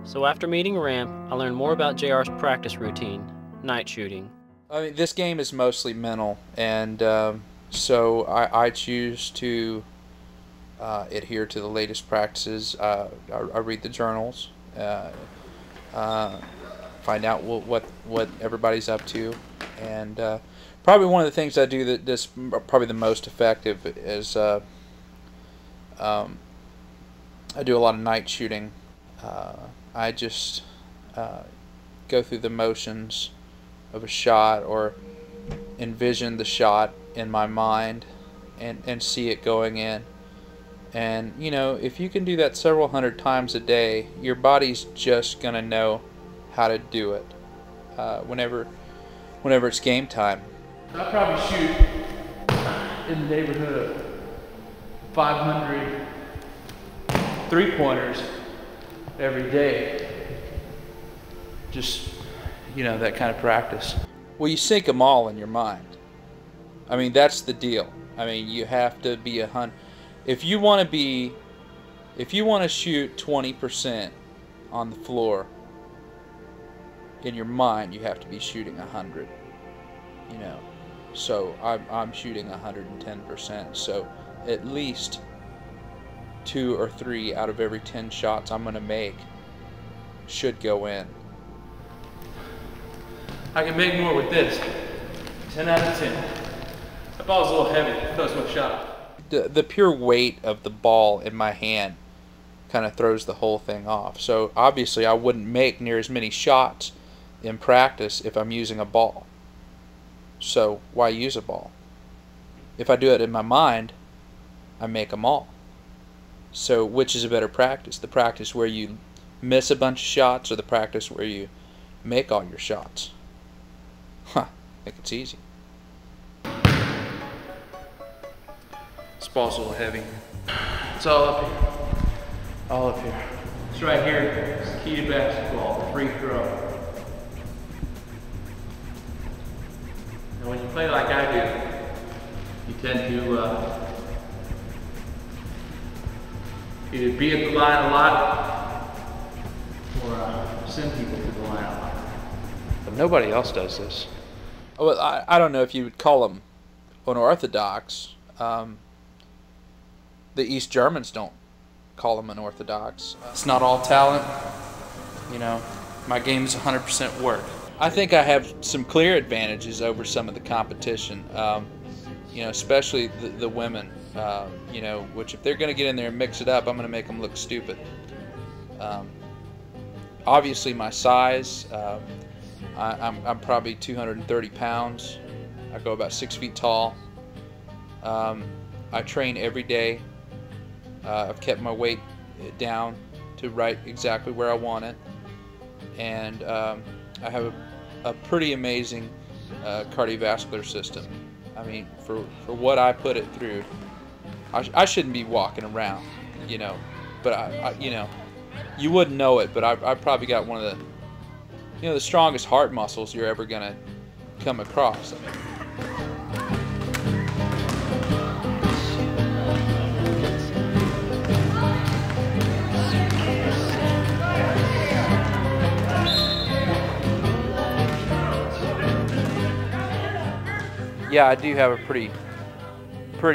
So after meeting Ramp, I learned more about JR's practice routine, night shooting. I mean, this game is mostly mental, and so I choose to adhere to the latest practices. I read the journals, find out what everybody's up to, and probably one of the things I do that's probably the most effective is I do a lot of night shooting. I just go through the motions of a shot, or envision the shot in my mind and see it going in. And you know, if you can do that several hundred times a day, your body's just gonna know how to do it whenever it's game time. I probably shoot in the neighborhood of 500 three-pointers every day. Just, you know, that kind of practice. Well, you sync them all in your mind. I mean, that's the deal. I mean, you have to be if you want to shoot 20% on the floor in your mind, you have to be shooting 100. You know, so I'm shooting 110%. So at least 2 or 3 out of every 10 shots I'm going to make should go in. I can make more with this. 10 out of 10. That ball's a little heavy. Throws my shot. The pure weight of the ball in my hand kind of throws the whole thing off. So obviously I wouldn't make near as many shots in practice if I'm using a ball. So why use a ball? If I do it in my mind, I make them all. So which is a better practice? The practice where you miss a bunch of shots, or the practice where you make all your shots? Huh, I think it's easy. This ball's a little heavy. It's all up here. All up here. It's right here. It's the key to basketball, the free throw. And when you play like I do, you tend to either be at the line a lot, or send people to the line a lot. But nobody else does this. Well, I don't know if you would call them unorthodox. The East Germans don't call them unorthodox. It's not all talent. You know, my game is 100% work. I think I have some clear advantages over some of the competition. You know, especially the women. You know, which if they're going to get in there and mix it up, I'm going to make them look stupid. Obviously, my size. I'm probably 230 pounds. I go about 6 feet tall. I train every day. I've kept my weight down to right exactly where I want it. And I have a pretty amazing cardiovascular system. I mean, for what I put it through, I shouldn't be walking around, you know. But I you know, you wouldn't know it, but I've probably got one of the, you know, the strongest heart muscles you're ever gonna come across. I mean, yeah, I do have a pretty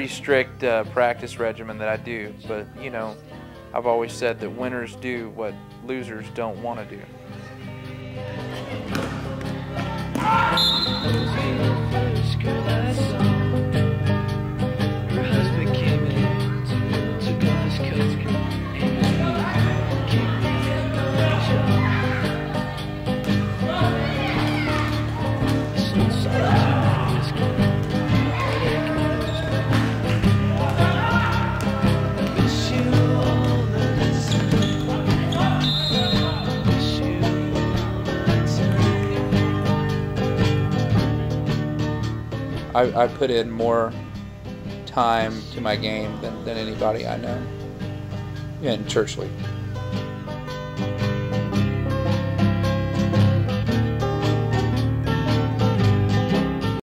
strict practice regimen that I do, but you know, I've always said that winners do what losers don't want to do. I put in more time to my game than anybody I know in church league.